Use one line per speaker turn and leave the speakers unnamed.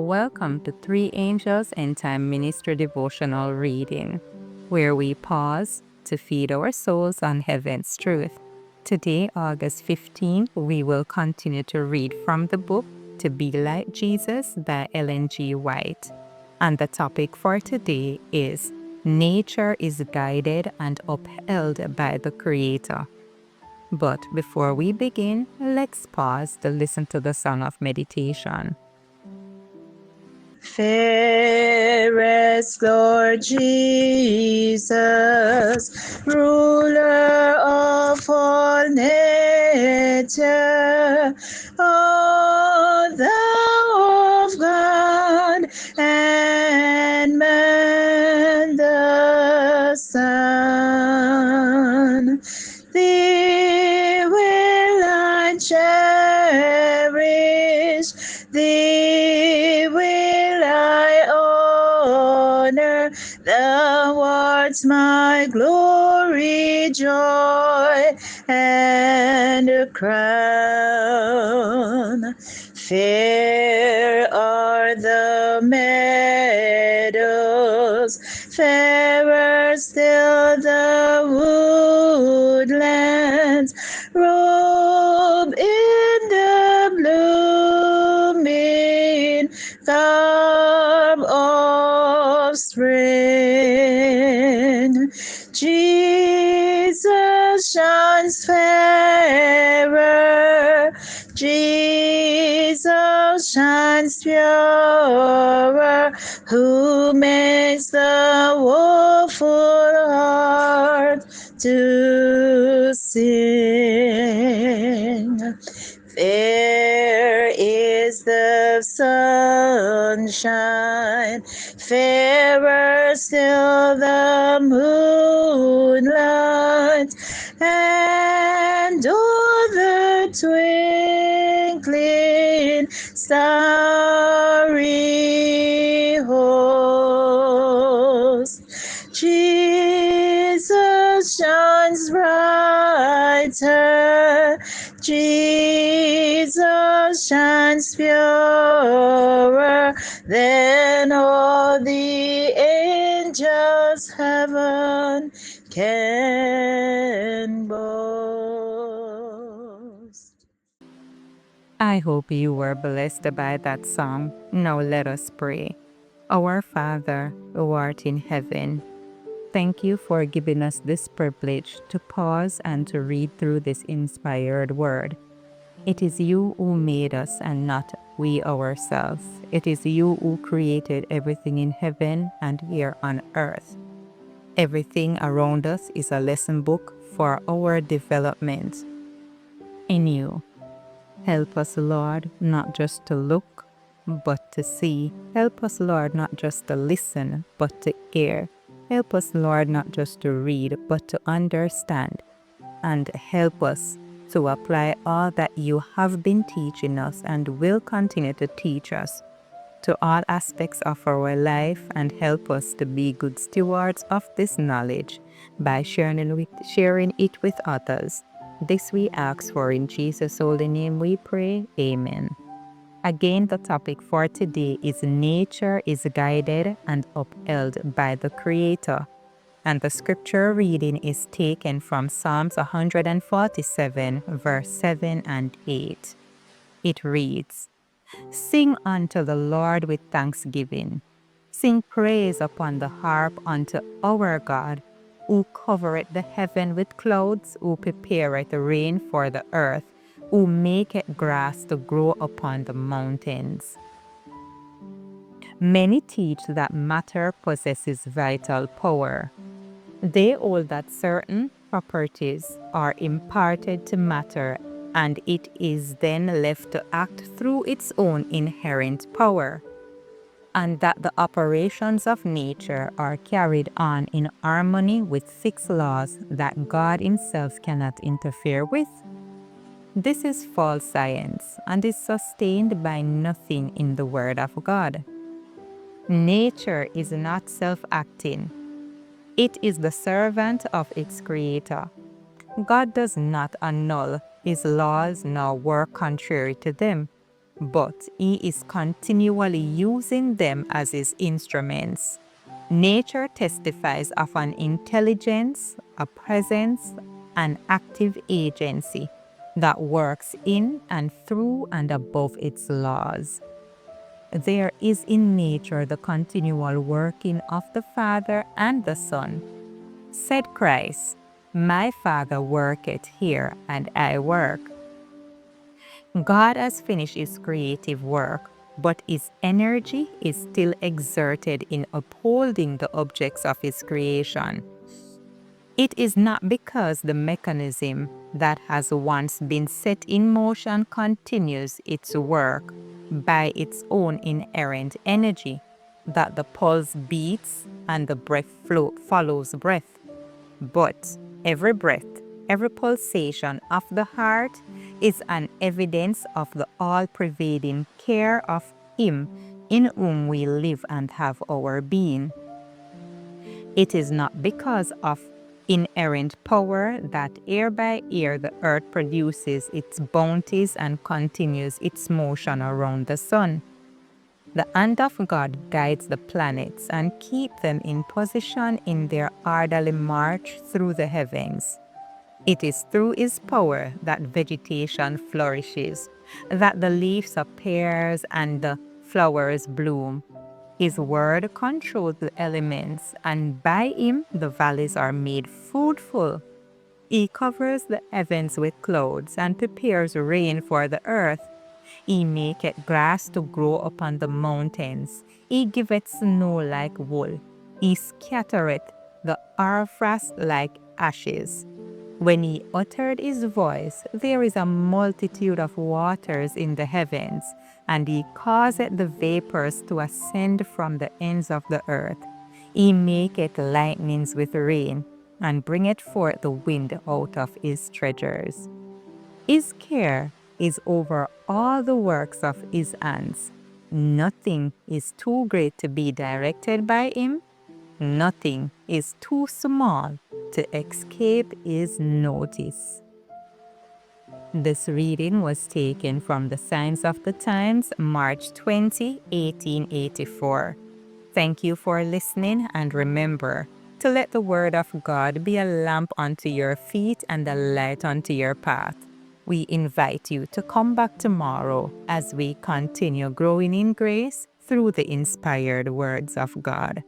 Welcome to Three Angels End Time Ministry Devotional Reading, where we pause to feed our souls on heaven's truth. Today, August 15th, we will continue to read from the book To Be Like Jesus by Ellen G. White. And the topic for today is Nature is Guided and Upheld by the Creator. But before we begin, let's pause to listen to the song of meditation.
Fairest Lord Jesus, ruler of all nature, O thou of God and man the Son, thee will I cherish, thee will I honor, thou art my glory, joy, and a crown. Fair are the meadows, fairer still the woodlands, robe in the blooming garb of spring. Jesus shines fairer, Jesus shines purer, who makes the woeful heart to sing. Fair is the sunshine, fairer still the moonlight, and all the twinkling starry host. Jesus shines brighter, Jesus shines purer than all the angels heaven can boast.
I hope you were blessed by that song. Now let us pray. Our Father, who art in heaven, thank you for giving us this privilege to pause and to read through this inspired word. It is you who made us and not we ourselves. It is you who created everything in heaven and here on earth. Everything around us is a lesson book for our development in you. Help us, Lord, not just to look, but to see. Help us, Lord, not just to listen, but to hear. Help us, Lord, not just to read, but to understand. And help us to apply all that you have been teaching us and will continue to teach us to all aspects of our life, and help us to be good stewards of this knowledge by sharing it with others. This we ask for in Jesus' holy name we pray. Amen. Again, the topic for today is Nature is Guided and Upheld by the Creator. And the scripture reading is taken from Psalms 147, verse 7 and 8. It reads, Sing unto the Lord with thanksgiving. Sing praise upon the harp unto our God, who covereth the heaven with clouds, who prepareth rain for the earth, who maketh grass to grow upon the mountains. Many teach that matter possesses vital power. They hold that certain properties are imparted to matter, and it is then left to act through its own inherent power, and that the operations of nature are carried on in harmony with fixed laws that God Himself cannot interfere with. This is false science and is sustained by nothing in the Word of God. Nature is not self-acting. It is the servant of its creator. God does not annul His laws nor work contrary to them, but He is continually using them as His instruments. Nature testifies of an intelligence, a presence, an active agency that works in and through and above its laws. There is in nature the continual working of the Father and the Son. Said Christ, "My Father worketh here, and I work." God has finished His creative work, but His energy is still exerted in upholding the objects of His creation. It is not because the mechanism that has once been set in motion continues its work by its own inherent energy that the pulse beats and the breath follows breath. But every breath, every pulsation of the heart is an evidence of the all-pervading care of Him in whom we live and have our being. It is not because of inherent power that year by year the earth produces its bounties and continues its motion around the sun. The hand of God guides the planets and keeps them in position in their orderly march through the heavens. It is through His power that vegetation flourishes, that the leaves appear and the flowers bloom. His word controls the elements, and by Him the valleys are made fruitful. He covers the heavens with clouds and prepares rain for the earth. He maketh grass to grow upon the mountains. He giveth snow like wool. He scattereth the hoarfrost like ashes. When He uttered His voice, there is a multitude of waters in the heavens, and He causeth the vapors to ascend from the ends of the earth. He maketh lightnings with rain, and bringeth forth the wind out of His treasures. His care is over all the works of His hands. Nothing is too great to be directed by Him. Nothing is too small to escape His notice. This reading was taken from the Signs of the Times, March 20, 1884. Thank you for listening, and remember to let the Word of God be a lamp unto your feet and a light unto your path. We invite you to come back tomorrow as we continue growing in grace through the inspired words of God.